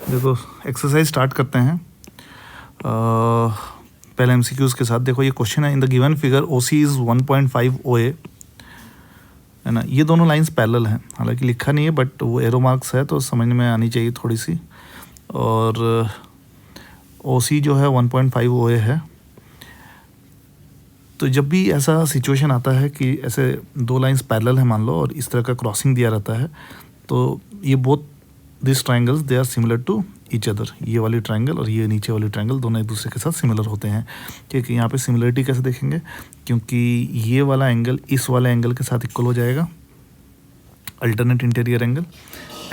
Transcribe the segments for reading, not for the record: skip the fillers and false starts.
देखो exercise start करते हैं। पहले एमसीक्यूज के साथ देखो, ये क्वेश्चन है, in the given figure OC is 1.5 OA, है ना। ये दोनों लाइंस पैरेलल हैं, हालांकि लिखा नहीं है बट वो एरो मार्क्स है तो समझ में आनी चाहिए थोड़ी सी। और ओसी जो है 1.5 OA है। तो जब भी ऐसा सिचुएशन आता है कि ऐसे दो लाइंस पैरेलल है मान लो और इस तरह का क्रॉसिंग दिया रहता है, तो ये both this triangles they are similar to each other. ये वाली ट्राइंगल और ये नीचे वाली ट्राइंगल दोनों एक दूसरे के साथ सिमिलर होते हैं। ठीक है, यहाँ पे सिमिलरिटी कैसे देखेंगे, क्योंकि ये वाला एंगल इस वाले एंगल के साथ इक्वल हो जाएगा, alternate interior angle,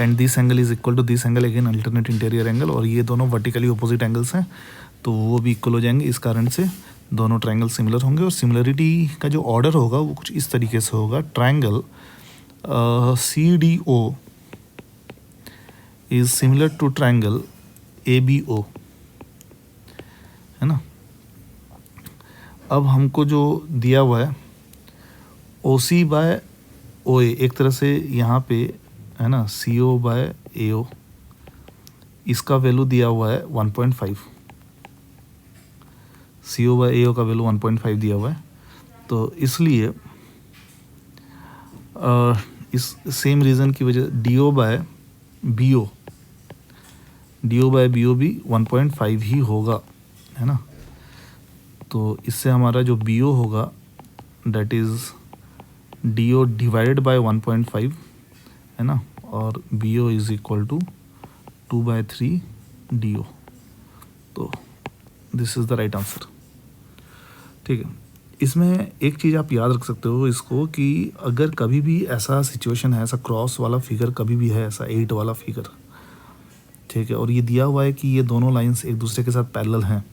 and this angle is equal to this angle, again alternate interior angle, और ये दोनों वर्टिकली अपोजिट एंगल्स हैं तो वो भी इक्वल हो जाएंगे। इस कारण से दोनों ट्राइंगल सिमिलर होंगे। और सिमिलरिटी का जो ऑर्डर होगा वो कुछ इस तरीके से होगा, triangle CDO is similar to triangle ABO, है ना। अब हमको जो दिया हुआ है OC बाय OA, एक तरह से यहाँ पे है ना CO बाय AO, इसका वैल्यू दिया हुआ है 1.5, CO बाय AO का वैल्यू 1.5 दिया हुआ है। तो इसलिए इस सेम रीज़न की वजह DO बाय BO भी 1.5 ही होगा, है ना। तो इससे हमारा जो BO होगा that is DO divided by 1.5, है ना, और BO is equal to 2/3 DO। तो this is the right answer. ठीक है, इसमें एक चीज़ आप याद रख सकते हो इसको, कि अगर कभी भी ऐसा सिचुएशन है, ऐसा क्रॉस वाला फिगर कभी भी है, ऐसा 8 वाला फिगर, ठीक है, और ये दिया हुआ है कि ये दोनों लाइंस एक दूसरे के साथ पैरेलल हैं,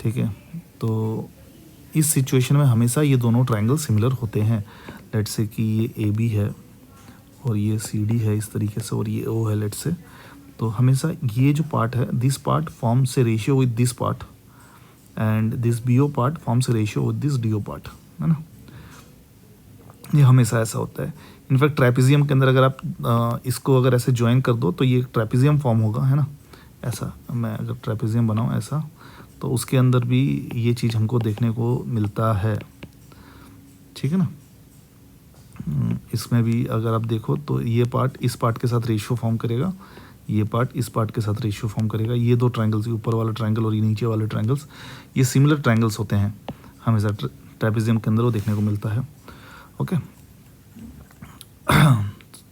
ठीक है, तो इस सिचुएशन में हमेशा ये दोनों ट्रायंगल सिमिलर होते हैं। लेट्स से कि ये AB है और ये CD है इस तरीके से, और ये O है लेट्स से, तो हमेशा ये जो पार्ट है, this part forms a ratio with this part, and this BO part forms a ratio with this DO part, है ना। ये हमेशा ऐसा होता है। इनफैक्ट ट्रेपेजियम के अंदर अगर आप इसको अगर ऐसे ज्वाइन कर दो तो ये ट्रेपेजियम फॉर्म होगा, है ना। ऐसा मैं अगर ट्रेपेजियम बनाऊँ ऐसा, तो उसके अंदर भी ये चीज़ हमको देखने को मिलता है, ठीक है ना। इसमें भी अगर आप देखो तो ये पार्ट इस पार्ट के साथ रेशियो फॉर्म करेगा, ये पार्ट इस पार्ट के साथ रेशियो फॉर्म करेगा। ये दो ट्रायंगल्स, ऊपर वाला ट्रायंगल और ये नीचे वाले ट्रायंगल्स, ये सिमिलर ट्रायंगल्स होते हैं हमेशा ट्रेपेजियम के अंदर, वो देखने को मिलता है। ओके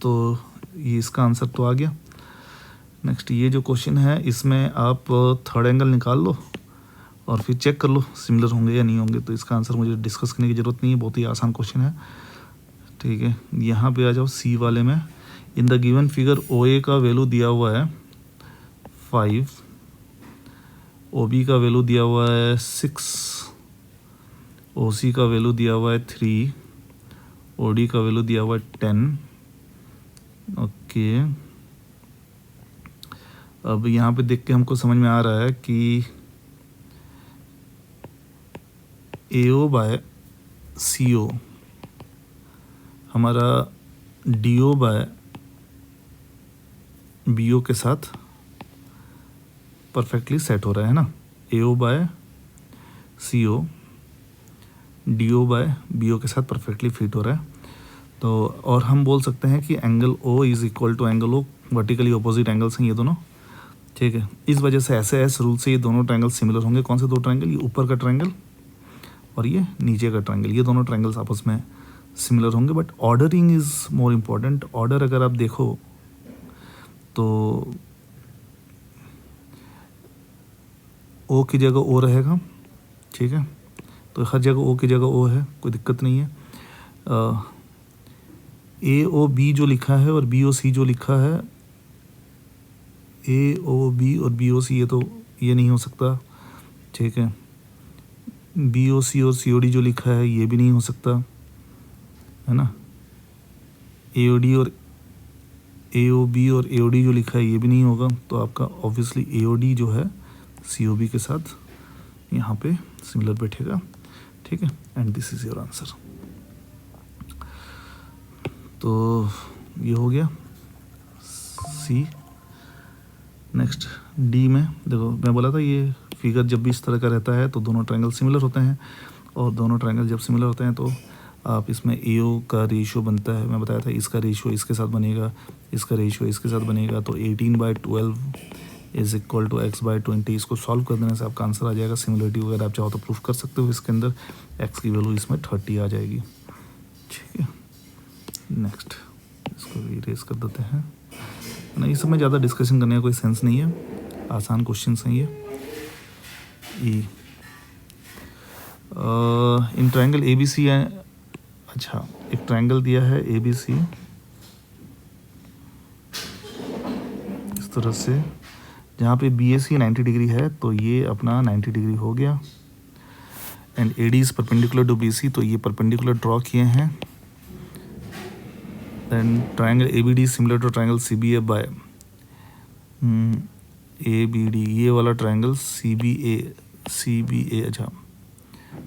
तो ये इसका आंसर तो आ गया। नेक्स्ट ये जो क्वेश्चन है इसमें आप थर्ड एंगल निकाल लो और फिर चेक कर लो सिमिलर होंगे या नहीं होंगे। तो इसका आंसर मुझे डिस्कस करने की ज़रूरत नहीं है, बहुत ही आसान क्वेश्चन है, ठीक है। यहाँ पे आ जाओ C वाले में। इन द गिवन फिगर OA का वैल्यू दिया हुआ है 5, OB का वैल्यू दिया हुआ है 6, OC का वैल्यू दिया हुआ है 3, OD का वैल्यू दिया हुआ है 10। ओके, अब यहाँ पे देख के हमको समझ में आ रहा है कि AO बाय CO हमारा DO बाय BO के साथ परफेक्टली सेट हो रहा है ना। AO by CO DO by BO के साथ परफेक्टली फिट हो रहा है। तो और हम बोल सकते हैं कि angle O is equal to angle O, vertically opposite angles हैं ये दोनों, ठीक है। इस वजह से ऐसे रूल से ये दोनों ट्रायंगल सिमिलर होंगे। कौन से दो ट्रायंगल, ये ऊपर का ट्रायंगल और ये नीचे का ट्रायंगल, ये दोनों ट्रायंगल्स आपस में सिमिलर होंगे। But ordering is more important. Order अगर आप देखो तो O की जगह O रहेगा, ठीक है, तो हर जगह O की जगह O है, कोई दिक्कत नहीं है। AOB जो लिखा है और BOC जो लिखा है, AOB और BOC ये नहीं हो सकता, ठीक है। BOC और COD जो लिखा है ये भी नहीं हो सकता, है ना। AOD और AOB और AOD जो लिखा है ये भी नहीं होगा। तो आपका ऑब्वियसली AOD जो है COB के साथ यहाँ पे सिमिलर बैठेगा, ठीक है। And this is your answer. तो ये हो गया C। नेक्स्ट डी में देखो, मैं बोला था ये फिगर जब भी इस तरह का रहता है तो दोनों ट्रायंगल सिमिलर होते हैं, और दोनों ट्रायंगल जब सिमिलर होते हैं तो आप इसमें AO का रेशियो बनता है। मैं बताया था इसका रेशियो इसके साथ बनेगा, इसका रेशियो इसके साथ बनेगा, तो 18/12 इज इक्वल टू x/20। इसको सॉल्व कर देने से आपका आंसर आ जाएगा। सिमिलरिटी वगैरह आप चाहो तो प्रूफ कर सकते हो, इसके अंदर x की वैल्यू इसमें 30 आ जाएगी। ठीक है, नेक्स्ट इसको भी इरेज कर देते हैं ना। इस समय ज़्यादा डिस्कशन करने का कोई सेंस नहीं है, आसान क्वेश्चन हैं ये। इन ट्रायंगल ABC है, अच्छा एक ट्रायंगल दिया है ABC इस तरह से, जहाँ पे BAC 90 डिग्री है, तो ये अपना 90 डिग्री हो गया। And AD is perpendicular to BC, तो ये परपेंडिकुलर ड्रॉ किए हैं। Then triangle ABD similar to triangle CBA by ABD, ये वाला ट्रायंगल CBA अच्छा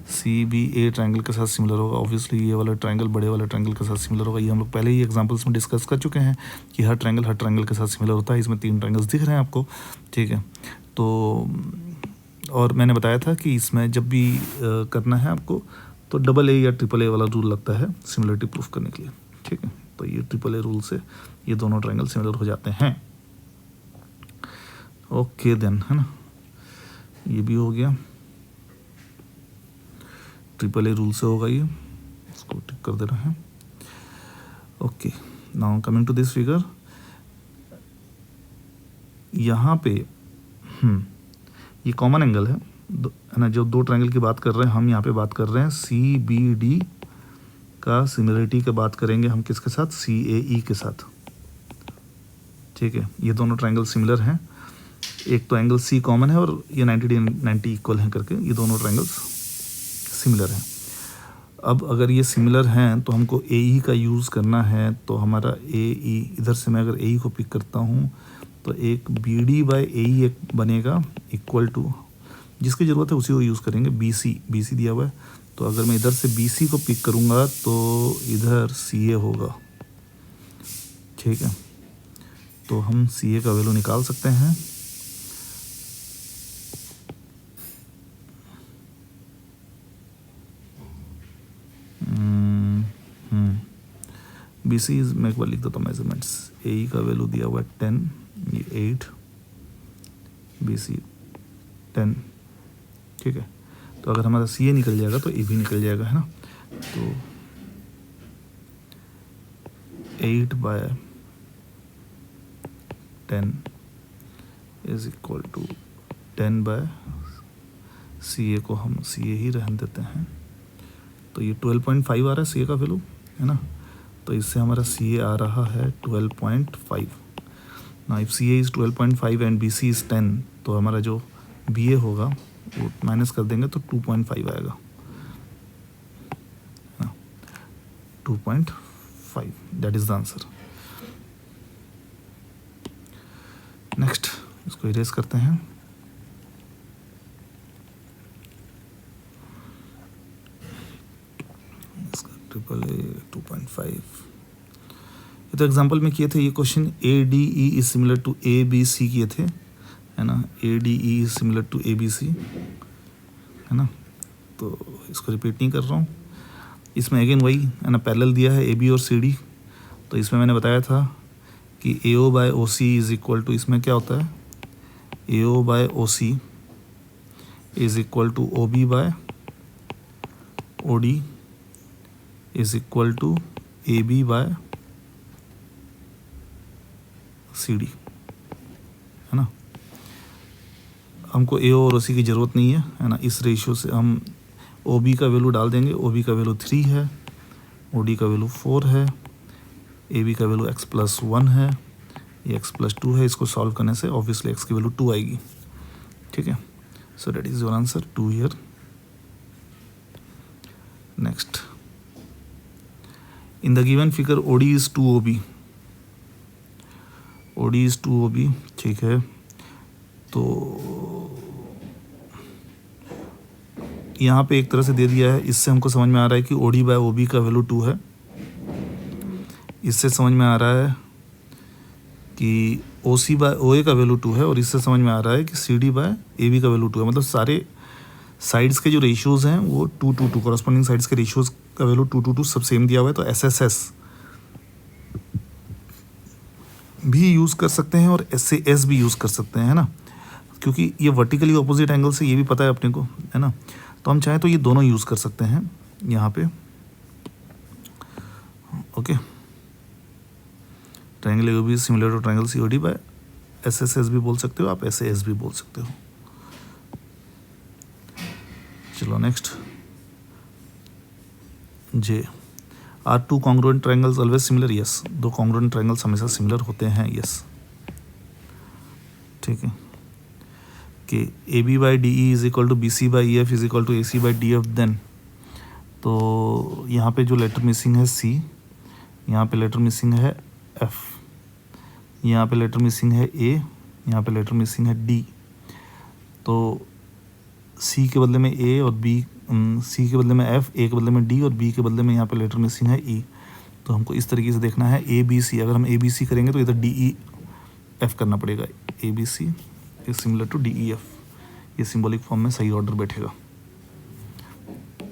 CBA ट्रायंगल के साथ सिमिलर होगा। ऑब्वियसली ये वाला ट्रायंगल बड़े वाले ट्रायंगल के साथ सिमिलर होगा। ये हम लोग पहले ही एग्जांपल्स में डिस्कस कर चुके हैं कि हर ट्रायंगल के साथ सिमिलर होता है। इसमें 3 ट्रायंगल्स दिख रहे हैं आपको, ठीक है। तो और मैंने बताया था कि इसमें जब भी करना है आपको तो AA या AAA वाला रूल लगता है सिमिलरिटी प्रूफ करने के लिए, ठीक है। तो ये AAA रूल से ये दोनों ट्रायंगल सिमिलर हो जाते हैं। ओके देन, है ना, ये भी हो गया। AAA रूल से होगा ये, इसको टिक कर देना है। Okay, now coming to this figure, यहाँ पे ये कॉमन एंगल है ना। जो 2 ट्रायंगल की बात कर रहे हैं हम, यहाँ पे बात कर रहे हैं CBD का सिमिलरिटी की बात करेंगे हम किसके साथ, CAE के साथ, ठीक है। ये दोनों ट्रायंगल सिमिलर हैं, एक तो एंगल C कॉमन है और ये 90 इक्वल हैं करके ये दोनों ट्रायंगल्स सिमिलर हैं। अब अगर ये सिमिलर हैं तो हमको AE का यूज़ करना है। तो हमारा AE, इधर से मैं अगर AE को पिक करता हूँ तो एक BD/AE एक बनेगा इक्वल टू, जिसकी ज़रूरत है उसी को यूज़ करेंगे। BC दिया हुआ है, तो अगर मैं इधर से BC को पिक करूँगा तो इधर CA होगा, ठीक है। तो हम CA का वैल्यू निकाल सकते हैं। BC इज, मैं एक बार लिख देता हूँ मेजरमेंट्स। AE का वैल्यू दिया हुआ है 10, ये 8, BC 10, ठीक है। तो अगर हमारा CA निकल जाएगा तो A भी निकल जाएगा, है ना। तो 8/10 इज इक्वल टू 10/CA को हम CA ही रहने देते हैं। तो ये 12.5 आ रहा है CA का वैल्यू, है ना। तो इससे हमारा CA आ रहा है 12.5। ना if CA is 12.5 and BC is 10, तो हमारा जो BA होगा वो माइनस कर देंगे तो 2.5 आएगा, 2.5, that is the answer. Next इसको इरेज करते हैं। AAA 2.5, ये तो एग्जांपल में किए थे। ये question ADE is similar to ABC किए थे, है ना। ADE is similar to ABC, है ना। तो इसको रिपीट नहीं कर रहा हूँ। इसमें अगेन वही है ना, पैरेलल दिया है AB और CD। तो इसमें मैंने बताया था कि AO/OC इज इक्वल टू, इसमें क्या होता है, AO/OC is equal to OB/OD is equal to AB/CD, है ना। हमको AO और OC की ज़रूरत नहीं है ना। इस रेशियो से हम OB का वैल्यू डाल देंगे। OB का वैल्यू 3 है, OD का वैल्यू 4 है, AB का वैल्यू x+1 है, ये x+2 है। इसको सॉल्व करने से ऑब्वियसली x की वैल्यू 2 आएगी, ठीक है। So that is your answer 2 here. Next, in the given figure OD is 2OB, OD is 2OB, ठीक है। तो यहाँ पे एक तरह से दे दिया है, इससे हमको समझ में आ रहा है कि OD/OB का वैल्यू 2 है। इससे समझ में आ रहा है कि ओ सी बाय ओ ए का वैल्यू 2 है, और इससे समझ में आ रहा है कि C D by A B का वैल्यू 2 है। मतलब सारे साइड्स के जो रेशियोज़ हैं वो 2:2, कॉरस्पॉन्डिंग साइड्स के रेशियोज़ का वैल्यू 2:2 सब सेम दिया हुआ है। तो एस एस एस भी यूज़ कर सकते हैं और एस से एस भी यूज़ कर सकते हैं, है ना, क्योंकि ये वर्टिकली ऑपोजिट एंगल से, ये भी पता है अपने को, है ना। तो हम चाहें तो ये दोनों यूज़ कर सकते हैं यहाँ पे। Okay, triangle A B similar to triangle C O D by S S S भी बोल सकते हो आप, एस ए एस भी बोल सकते हो। चलो नेक्स्ट, जे are two congruent triangles always similar, yes. दो कॉन्ग्रुएंट ट्रायंगल्स हमेशा सिमिलर होते हैं, यस। ठीक है, कि A B by D E is equal to B C by E F is equal to A C by D F, then तो यहाँ पे जो लेटर मिसिंग है सी, यहाँ पे लेटर मिसिंग है एफ, यहाँ पे लेटर मिसिंग है ए, यहाँ पे लेटर मिसिंग है डी। तो सी के बदले में ए और बी, सी के बदले में एफ, ए के बदले में डी और बी के बदले में यहाँ पे लेटर मिसिंग है ई। तो हमको इस तरीके से देखना है ए बी सी। अगर हम ए बी सी करेंगे तो इधर डी ई एफ करना पड़ेगा। A B C is similar to D E F, ये सिंबॉलिक फॉर्म में सही ऑर्डर बैठेगा,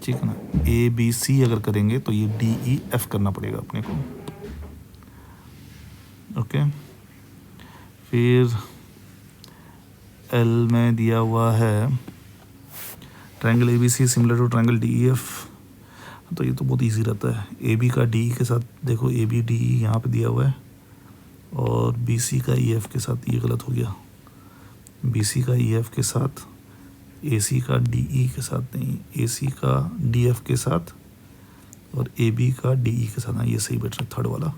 ठीक है ना। ए बी सी अगर करेंगे तो ये डी ई एफ करना पड़ेगा अपने को। ओके, फिर एल में दिया हुआ है triangle A B C similar to triangle D E F. तो ये तो बहुत इजी रहता है। ए बी का डी ई के साथ, देखो ए बी डी ई यहाँ पे दिया हुआ है, और बी सी का ई एफ के साथ, ये गलत हो गया, बी सी का ई एफ के साथ, ए सी का डी ई के साथ नहीं, ए सी का डी एफ के साथ, और ए बी का डी ई के साथ। हाँ, ये सही बैठ रहा है थर्ड वाला,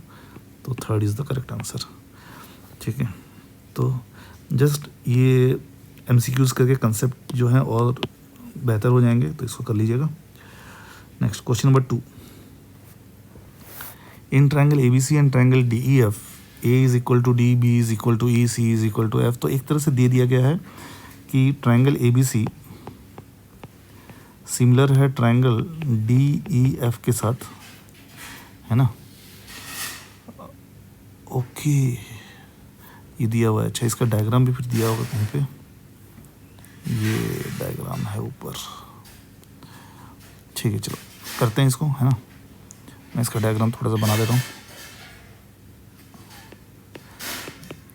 तो third is the correct answer, ठीक है। तो जस्ट ये एमसीक्यूज करके कंसेप्ट जो है और बेहतर हो जाएंगे, तो इसको कर लीजिएगा। Next question number 2, in triangle A B C and triangle D E F A is equal to D, B is equal to E, C is equal to F. तो एक तरह से दे दिया गया है कि triangle A B C similar है ट्रायंगल डी ई एफ के साथ, है ना। ओके, ये दिया हुआ है। अच्छा, इसका डायग्राम भी फिर दिया होगा कहीं पे, ये डायग्राम है ऊपर, ठीक है। चलो करते हैं इसको, है ना। मैं इसका डायग्राम थोड़ा सा बना देता हूँ।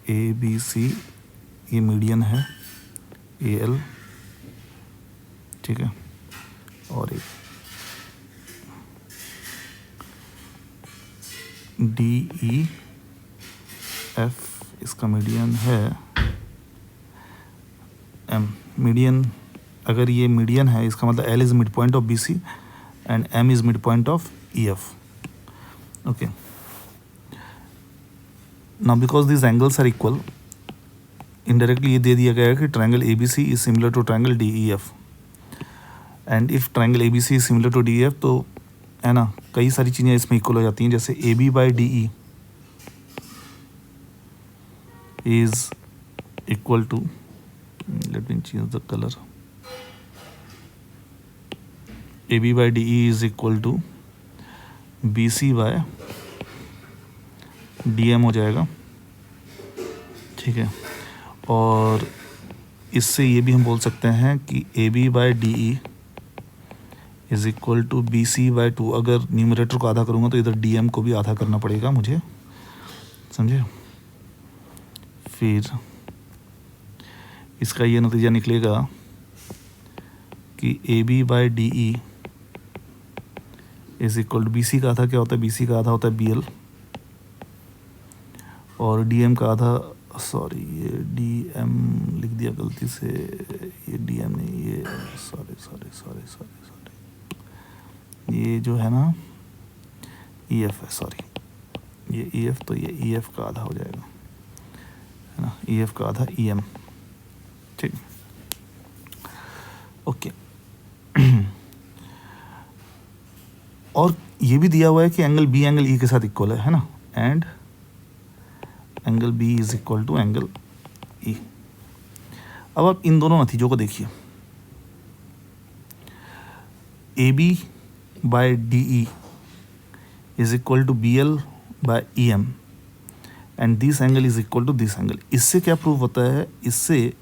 ए बी सी, ये मीडियन है ए एल, ठीक है, और एक डी ई एफ, इसका मीडियन है एम। मीडियन, अगर ये मीडियन है इसका मतलब L is mid point of B C and M is mid point of E F. Okay, now because this angles are equal, indirectly ये दे दिया गया है कि triangle A B C is similar to triangle D E F, and if triangle A B C is similar to D F, तो है ना, कई सारी चीज़ें इसमें इक्वल हो जाती हैं। जैसे A B by D E is equal to, let me change the color, AB by DE is equal to BC by DM हो जाएगा, ठीक है। और इससे ये भी हम बोल सकते हैं कि AB by DE is equal to BC by 2। अगर न्यूमरेटर को आधा करूँगा तो इधर DM को भी आधा करना पड़ेगा मुझे, समझे। फिर इसका ये नतीजा निकलेगा कि A B by D E is equal to, B C का आधा क्या होता है, बी सी का आधा होता है बी एल, और डी एम का आधा, सॉरी ये डी एम लिख दिया गलती से, ये डी एम नहीं, ये sorry sorry sorry sorry sorry, ये जो है ना ई एफ है, सॉरी ये ई एफ, तो ये ई एफ का आधा हो जाएगा, है ना, ई एफ का आधा ई एम, ठीक। ओके, और ये भी दिया हुआ है कि एंगल बी एंगल ई के साथ इक्वल है ना, and angle B is equal to angle E. अब आप इन दोनों नतीजों को देखिए, A B by D E is equal to B L by E M, and this angle is equal to this angle. इससे क्या प्रूव होता है, इससे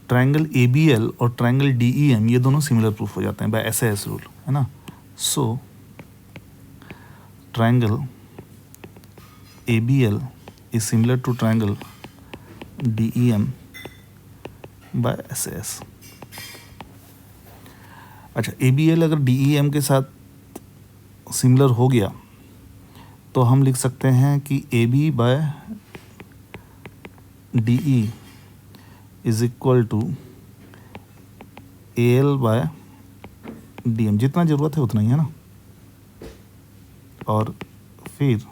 ट्रायंगल ABL और ट्रायंगल DEM ये दोनों सिमिलर प्रूफ हो जाते हैं बाय SAS रूल, है ना। So triangle ABL is similar to triangle DEM by SAS। अच्छा, ABL अगर DEM के साथ सिमिलर हो गया तो हम लिख सकते हैं कि AB by DE is equal to AL by DM। जितना ज़रूरत है उतना ही, है ना। और फिर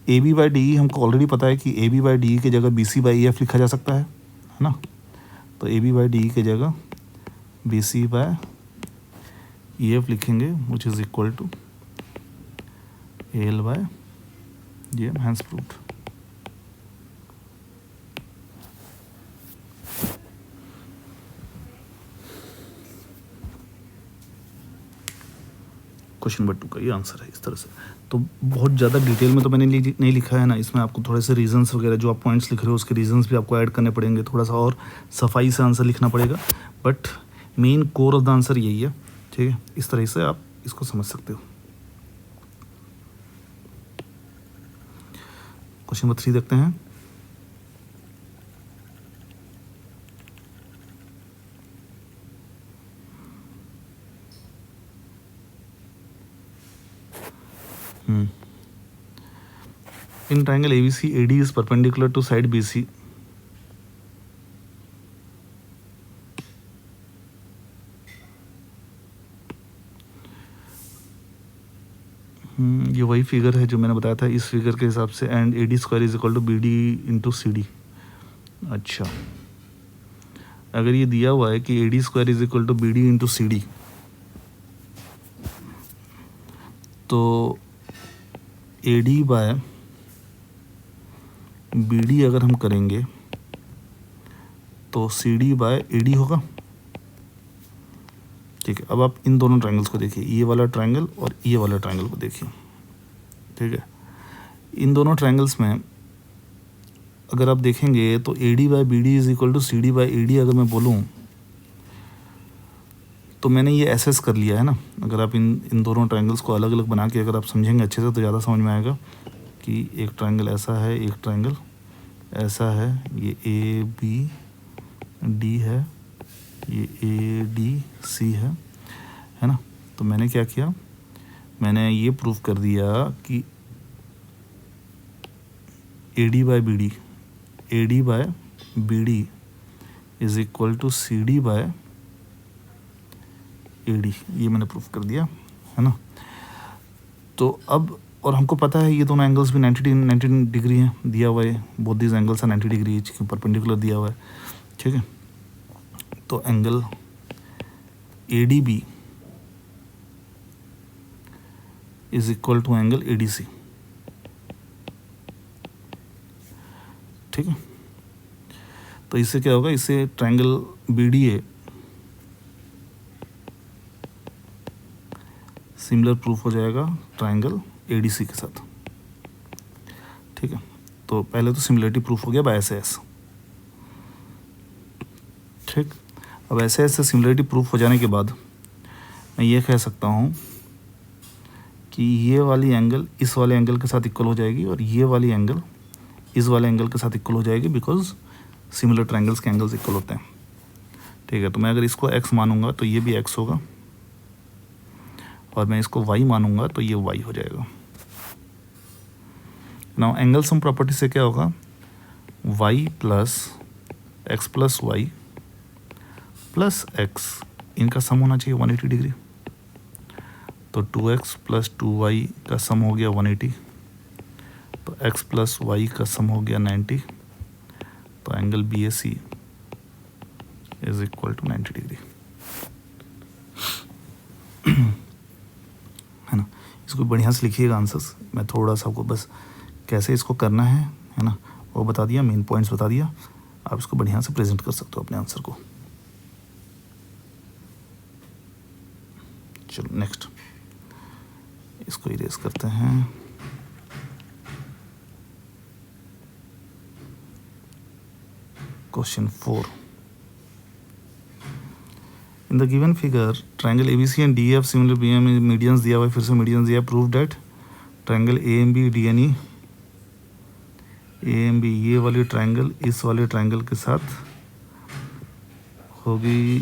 AB बाय DE हमको ऑलरेडी पता है कि AB बाय DE की जगह BC बाय EF लिखा जा सकता है ना। तो AB बाय DE की जगह BC बाय EF लिखेंगे, which is equal to AL by DM, hence proved. Question number 2 का ये आंसर है इस तरह से। तो बहुत ज़्यादा डिटेल में तो मैंने नहीं लिखा है ना, इसमें आपको थोड़े से रीजंस वगैरह जो आप पॉइंट्स लिख रहे हो उसके रीजंस भी आपको ऐड करने पड़ेंगे, थोड़ा सा और सफाई से आंसर लिखना पड़ेगा, but main core of the answer यही है, ठीक है। इस तरह से आप इसको समझ सकते हो। क्वेश्चन नंबर 3 देखते हैं। In triangle ABC, AD is perpendicular to side BC. ये वही फिगर है जो मैंने बताया था इस फिगर के हिसाब से, and AD square is equal to BD into CD। अच्छा, अगर ये दिया हुआ है कि AD square is equal to BD into CD, तो AD बाय BD अगर हम करेंगे तो CD बाय AD होगा, ठीक है। अब आप इन दोनों ट्रायंगल्स को देखिए, ये वाला ट्रायंगल और ये वाला ट्रायंगल को देखिए, ठीक है। इन दोनों ट्रायंगल्स में अगर आप देखेंगे तो AD by BD is equal to CD by AD अगर मैं बोलूँ तो मैंने ये एसेस कर लिया है ना। अगर आप इन दोनों ट्रायंगल्स को अलग अलग बना के अगर आप समझेंगे अच्छे से तो ज़्यादा समझ में आएगा कि एक ट्रायंगल ऐसा है, एक ट्रायंगल ऐसा है, ये ABD है, ये ADC है ना। तो मैंने क्या किया, मैंने ये प्रूव कर दिया कि AD by BD is equal to CD by AD, ये मैंने प्रूफ कर दिया, है ना। तो अब और हमको पता है ये दोनों एंगल्स भी 90 डिग्री हैं, दिया हुआ है, both these angles are 90 degree के परपेंडिकुलर दिया हुआ है, ठीक है। तो angle ADB is equal to angle ADC, ठीक है। तो इससे क्या होगा, इससे ट्रायंगल BDA सिमिलर प्रूफ हो जाएगा ट्रायंगल ADC के साथ, ठीक है। तो पहले तो सिमिलरिटी प्रूफ हो गया बाय SAS, ठीक। अब SAS से सिमिलरिटी प्रूफ हो जाने के बाद मैं ये कह सकता हूँ कि ये वाली एंगल इस वाले एंगल के साथ इक्वल हो जाएगी और ये वाली एंगल इस वाले एंगल के साथ इक्वल हो जाएगी, बिकॉज सिमिलर ट्रायंगल्स के एंगल्स इक्वल होते हैं, ठीक है। तो मैं अगर इसको x मानूंगा तो ये भी x होगा, और मैं इसको y मानूंगा तो ये y हो जाएगा। नाउ एंगल सम प्रॉपर्टी से क्या होगा, y plus x plus y plus x, इनका सम होना चाहिए 180 डिग्री। तो 2x प्लस 2y का सम हो गया 180, तो x प्लस y का सम हो गया 90, तो angle BAC is equal to 90 degree, है ना। इसको बढ़िया से लिखिएगा आंसर्स, मैं थोड़ा सा आपको बस कैसे इसको करना है ना, वो बता दिया, मेन पॉइंट्स बता दिया। आप इसको बढ़िया से प्रेजेंट कर सकते हो अपने आंसर को। चलो नेक्स्ट, इसको इरेज करते हैं। Question 4, in the given figure triangle ABC and DF similar BM medians दिया हुआ है, फिर से मीडियंस दिया, prove that triangle AMB DNE AMB ये वाली ट्रायंगल इस वाले ट्रायंगल के साथ होगी।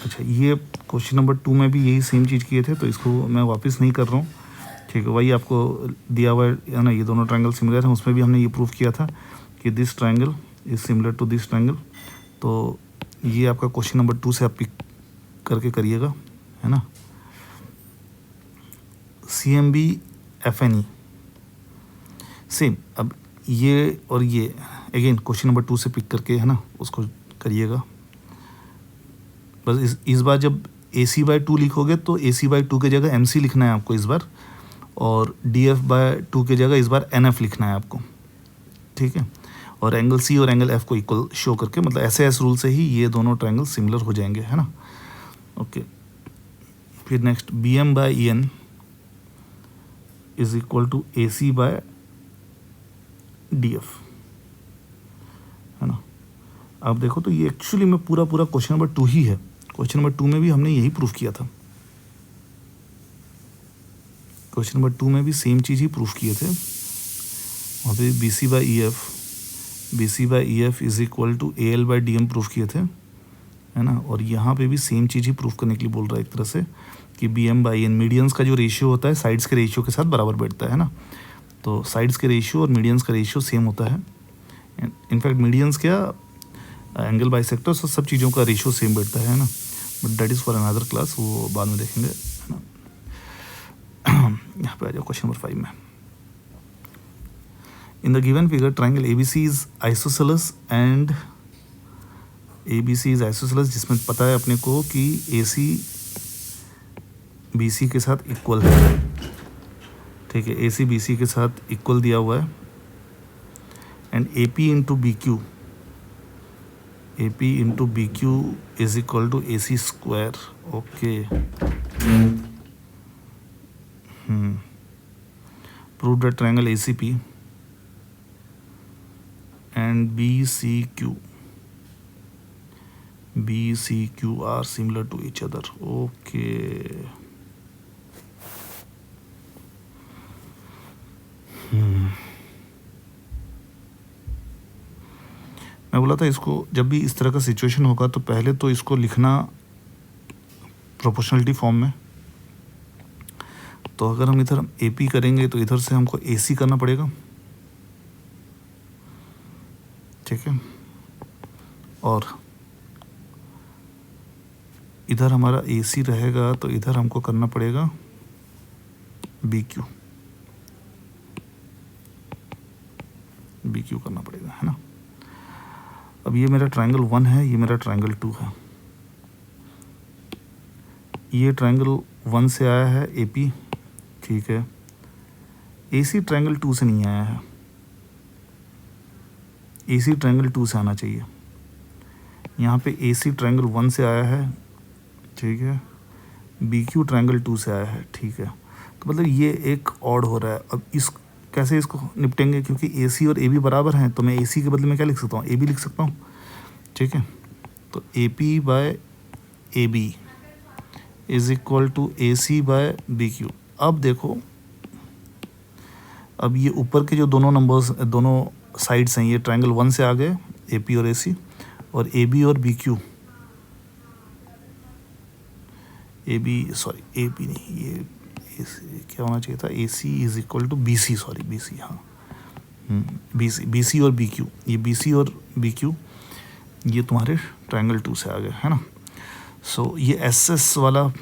अच्छा, ये क्वेश्चन नंबर 2 में भी यही सेम चीज़ किए थे, तो इसको मैं वापस नहीं कर रहा हूँ, ठीक है। वही आपको दिया हुआ है ना, ये दोनों ट्रायंगल सिमिलर हैं, उसमें भी हमने ये प्रूव किया था कि this triangle is similar to this triangle. तो ये आपका क्वेश्चन नंबर 2 से आप पिक करके करिएगा, है ना। CMB FNE सेम, अब ये और ये अगेन क्वेश्चन नंबर 2 से पिक करके, है ना, उसको करिएगा। बस इस बार जब AC/2 लिखोगे तो AC/2 की जगह MC लिखना है आपको इस बार, और DF/2 की जगह इस बार NF लिखना है आपको, ठीक है। और एंगल C और एंगल F को इक्वल शो करके, मतलब ऐसे रूल से ही ये दोनों ट्रायंगल सिमिलर हो जाएंगे, है ना। ओके, फिर next BM/EN is equal to AC/DF, है ना। अब देखो तो ये एक्चुअली में पूरा क्वेश्चन नंबर 2 ही है। क्वेश्चन नंबर 2 में भी हमने यही प्रूफ किया था, क्वेश्चन नंबर 2 में भी सेम चीज़ ही प्रूफ किए थे। वहाँ पे BC/EF is equal to AL/DM proof किए थे, है ना। और यहाँ पे भी सेम चीज़ ही प्रूफ करने के लिए बोल रहा है एक तरह से कि BM/EN मीडियंस का जो रेशियो होता है साइड्स के रेशियो के साथ बराबर बैठता है ना। तो साइड्स के रेशियो और मीडियंस का रेशियो सेम होता है। इनफैक्ट मीडियंस क्या, एंगल बाइसेक्टर्स और सब चीज़ों का रेशियो सेम बैठता है ना, but that is for another class, वो बाद में देखेंगे, है ना। यहाँ पे आ जाओ क्वेश्चन नंबर 5 में। इन the given figure triangle ABC is isosceles and ABC is isosceles, जिसमें पता है अपने को कि AC BC के साथ इक्वल है, ठीक है। AC BC के साथ इक्वल दिया हुआ है, and AP into BQ is equal to AC square. Okay, prove that triangle ACP and BCQ are similar to each other. Okay. मैं बोला था इसको जब भी इस तरह का सिचुएशन होगा तो पहले तो इसको लिखना प्रोपोर्शनलिटी फॉर्म में। तो अगर हम इधर AP करेंगे तो इधर से हमको AC करना पड़ेगा, ठीक है। और इधर हमारा AC रहेगा तो इधर हमको करना पड़ेगा BQ करना पड़ेगा, है ना। अब ये मेरा ट्रायंगल 1 है, ये मेरा ट्रायंगल 2 है। ये ट्रायंगल 1 से आया है AP, ठीक है। AC ट्रायंगल 2 से नहीं आया है, AC ट्रायंगल 2 से आना चाहिए। यहाँ पे AC ट्रायंगल 1 से आया है, ठीक है। BQ ट्रायंगल 2 से आया है, ठीक है। तो मतलब ये एक ऑड हो रहा है। अब इस कैसे इसको निपटेंगे, क्योंकि AC और AB बराबर हैं, तो मैं AC के बदले में क्या लिख सकता हूँ, AB लिख सकता हूँ, ठीक है। तो AP/AB is equal to AC/BQ। अब देखो, अब ये ऊपर के जो दोनों नंबर्स, दोनों साइड्स हैं, ये ट्रायंगल 1 से आ गए, AP और AC, और AB और BQ, AB नहीं, ये क्या होना चाहिए था, AC is equal to BC, BC, हाँ, BC और BQ, ये BC और BQ ये तुम्हारे ट्रायंगल 2 से आ गए, है ना। सो ये SS वाला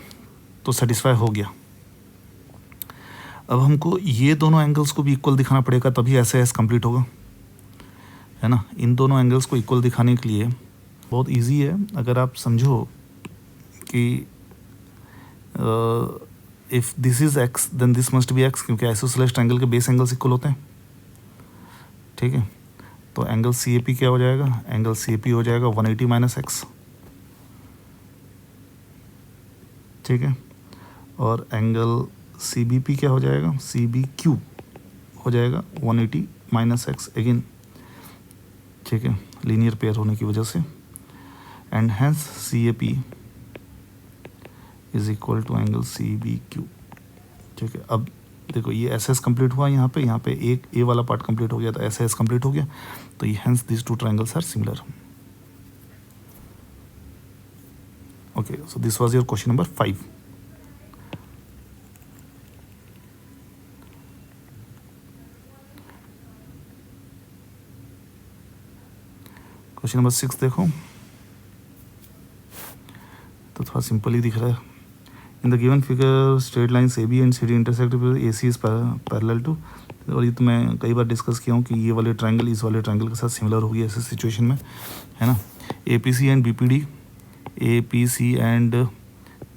तो सेटिस्फाई हो गया। अब हमको ये दोनों एंगल्स को भी इक्वल दिखाना पड़ेगा, तभी SS कंप्लीट होगा, है ना। इन दोनों एंगल्स को इक्वल दिखाने के लिए बहुत इजी है। अगर आप समझो कि if this is x then this must be x, क्योंकि आइसोसेलेस ट्रायंगल के बेस एंगल्स इक्वल होते हैं, ठीक है। तो एंगल CAP क्या हो जाएगा, एंगल CAP हो जाएगा 180 माइनस x, ठीक है। और एंगल CBP क्या हो जाएगा, CBQ हो जाएगा 180 माइनस x अगेन, ठीक ठीक है, लीनियर पेयर होने की वजह से, and hence CAP is equal to angle CBQ। ठीक है, अब देखो ये SS कंप्लीट हुआ, यहाँ पे एक A वाला पार्ट कंप्लीट हो गया, तो SS कंप्लीट हो गया, तो ये hence this two triangles are similar. Okay, so this was your question number 5। Question number 6 देखो, तो थोड़ा सिंपल ही दिख रहा है। In the given figure straight lines AB and CD intersect AC is parallel to, और ये तो मैं कई बार डिस्कस किया हूँ कि ये वाले ट्रायंगल इस वाले ट्रायंगल के साथ सिमिलर होगी ऐसे सिचुएशन में, है ना। APC and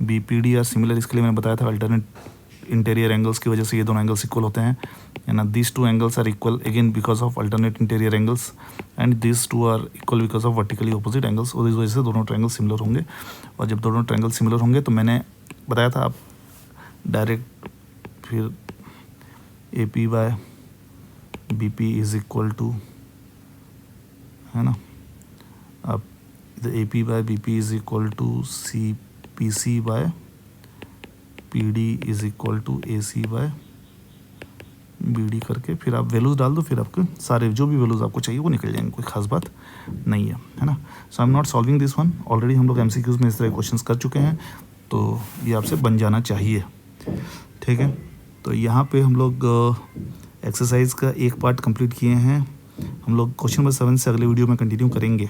BPD are similar, इसके लिए मैंने बताया था अल्टरनेट इंटीरियर एंगल्स की वजह से ये दोनों एंगल्स इक्वल होते हैं, है ना। This two angles are equal again because of alternate interior angles, and this two are equal because of vertically opposite angles, और इस वजह से दोनों ट्रायंगल सिमिलर होंगे। और जब दोनों ट्रायंगल सिमिलर होंगे तो मैंने बताया था आप डायरेक्ट फिर AP/BP इज इक्वल टू, है ना, अब AP/BP is equal to CPC/PD is equal to AC/BD करके फिर आप वैल्यूज डाल दो, फिर आपके सारे जो भी वैल्यूज आपको चाहिए वो निकल जाएंगे, कोई खास बात नहीं है ना। So I am not solving this one, already हम लोग MCQs में इस तरह क्वेश्चंस कर चुके हैं, तो ये आपसे बन जाना चाहिए। ठीक है, तो यहाँ पे हम लोग एक्सरसाइज का एक पार्ट कंप्लीट किए हैं। हम लोग क्वेश्चन नंबर 7 से अगले वीडियो में कंटिन्यू करेंगे।